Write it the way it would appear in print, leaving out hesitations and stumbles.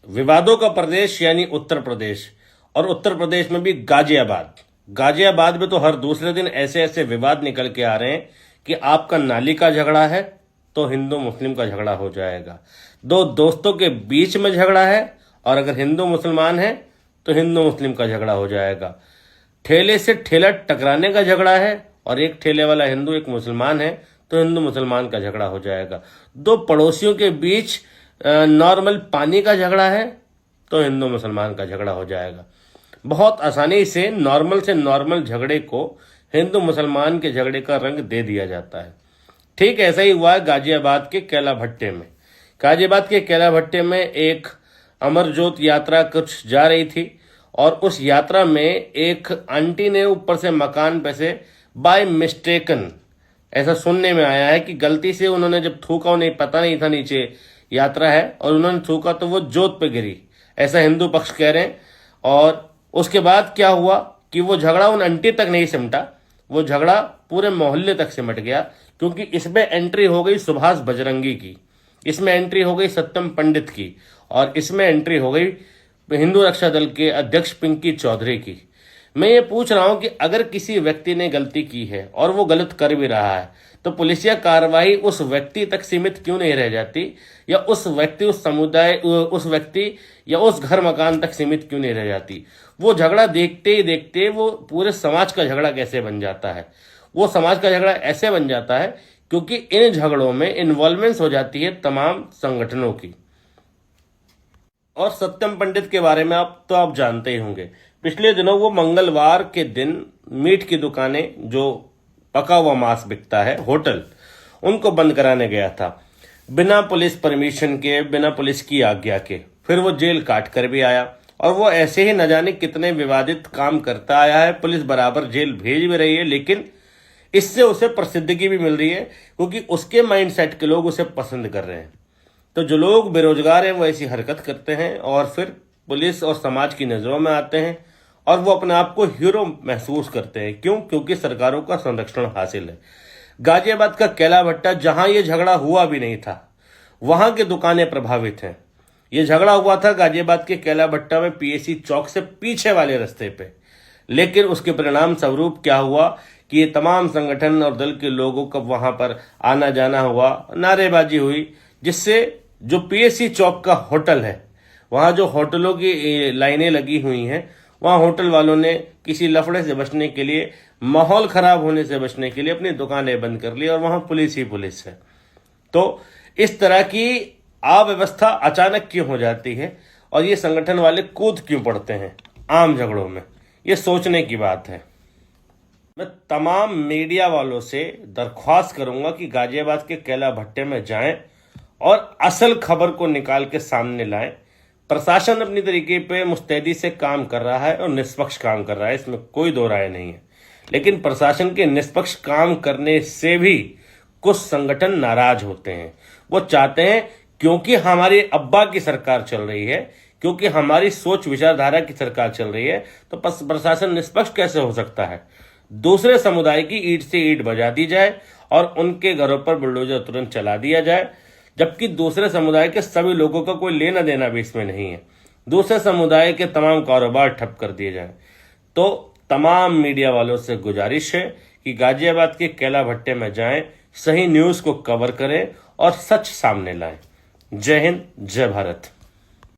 विवादों का प्रदेश यानी उत्तर प्रदेश, और उत्तर प्रदेश में भी गाजियाबाद में तो हर दूसरे दिन ऐसे ऐसे विवाद निकल के आ रहे हैं कि आपका नाली का झगड़ा है तो हिंदू मुस्लिम का झगड़ा हो जाएगा, दो दोस्तों के बीच में झगड़ा है और अगर हिंदू मुसलमान है तो हिंदू मुस्लिम का झगड़ा हो जाएगा, ठेले से ठेला टकराने का झगड़ा है और एक ठेले वाला हिंदू एक मुसलमान है तो हिंदू मुसलमान का झगड़ा हो जाएगा, दो पड़ोसियों के बीच नॉर्मल पानी का झगड़ा है तो हिंदू मुसलमान का झगड़ा हो जाएगा। बहुत आसानी से नॉर्मल झगड़े को हिंदू मुसलमान के झगड़े का रंग दे दिया जाता है। ठीक ऐसा ही हुआ है गाजियाबाद के कैला भट्टे में। गाजियाबाद के कैला भट्टे में एक अमरजोत यात्रा कुछ जा रही थी और उस यात्रा में एक आंटी ने ऊपर से मकान पे से बाय मिस्टेकन, ऐसा सुनने में आया है कि गलती से उन्होंने जब थूका, उन्हें पता नहीं था नीचे यात्रा है और उन्होंने थूका तो वो जोत पे गिरी, ऐसा हिंदू पक्ष कह रहे हैं। और उसके बाद क्या हुआ कि वो झगड़ा उन आंटी तक नहीं सिमटा, वो झगड़ा पूरे मोहल्ले तक सिमट गया, क्योंकि इसमें एंट्री हो गई सुभाष बजरंगी की, इसमें एंट्री हो गई सत्यम पंडित की और इसमें एंट्री हो गई हिंदू रक्षा दल के अध्यक्ष पिंकी चौधरी की। मैं ये पूछ रहा हूं कि अगर किसी व्यक्ति ने गलती की है और वो गलत कर भी रहा है तो पुलिसिया कार्रवाई उस व्यक्ति तक सीमित क्यों नहीं रह जाती, या उस व्यक्ति उस समुदाय उस व्यक्ति या उस घर मकान तक सीमित क्यों नहीं रह जाती। वो झगड़ा देखते ही देखते वो पूरे समाज का झगड़ा कैसे बन जाता है। वो समाज का झगड़ा ऐसे बन जाता है क्योंकि इन झगड़ों में इन्वॉल्वमेंट हो जाती है तमाम संगठनों की। और सत्यम पंडित के बारे में आप जानते ही होंगे, पिछले दिनों वो मंगलवार के दिन मीट की दुकानें, जो पका हुआ मांस बिकता है, होटल, उनको बंद कराने गया था बिना पुलिस परमिशन के, बिना पुलिस की आज्ञा के। फिर वो जेल काट कर भी आया और वो ऐसे ही न जाने कितने विवादित काम करता आया है। पुलिस बराबर जेल भेज भी रही है, लेकिन इससे उसे प्रसिद्धि भी मिल रही है क्योंकि उसके माइंडसेट के लोग उसे पसंद कर रहे हैं। तो जो लोग बेरोजगार हैं वो ऐसी हरकत करते हैं और फिर पुलिस और समाज की नजरों में आते हैं और वो अपने आप को हीरो महसूस करते हैं। क्यों? क्योंकि सरकारों का संरक्षण हासिल है। गाजियाबाद का कैला भट्टा, जहां ये झगड़ा हुआ भी नहीं था, वहां की दुकानें प्रभावित हैं। ये झगड़ा हुआ था गाजियाबाद के कैला भट्टा में पीएसी चौक से पीछे वाले रास्ते पे, लेकिन उसके परिणाम स्वरूप क्या हुआ कि ये तमाम संगठन और दल के लोगों का वहां पर आना जाना हुआ, नारेबाजी हुई, जिससे जो पीएसी चौक का होटल है, वहां जो होटलों की लाइनें लगी हुई हैं, वहां होटल वालों ने किसी लफड़े से बचने के लिए, माहौल खराब होने से बचने के लिए अपनी दुकानें बंद कर ली और वहां पुलिस ही पुलिस है। तो इस तरह की अव्यवस्था अचानक क्यों हो जाती है और ये संगठन वाले कूद क्यों पड़ते हैं आम झगड़ों में, ये सोचने की बात है। मैं तमाम मीडिया वालों से दरख्वास्त करूंगा कि गाजियाबाद के कैला भट्टे में जाएं और असल खबर को निकाल के सामने लाएं। प्रशासन अपनी तरीके पे मुस्तैदी से काम कर रहा है और निष्पक्ष काम कर रहा है, इसमें कोई दो राय नहीं है, लेकिन प्रशासन के निष्पक्ष काम करने से भी कुछ संगठन नाराज होते हैं। वो चाहते हैं क्योंकि हमारी अब्बा की सरकार चल रही है, क्योंकि हमारी सोच विचारधारा की सरकार चल रही है, तो प्रशासन निष्पक्ष कैसे हो सकता है। दूसरे समुदाय की ईंट से ईंट बजा दी जाए और उनके घरों पर बुलडोजर तुरंत चला दिया जाए, जबकि दूसरे समुदाय के सभी लोगों का कोई लेना देना भी इसमें नहीं है। दूसरे समुदाय के तमाम कारोबार ठप कर दिए जाएं। तो तमाम मीडिया वालों से गुजारिश है कि गाजियाबाद के कैला भट्टे में जाएं, सही न्यूज को कवर करें और सच सामने लाएं। जय हिंद, जय भारत।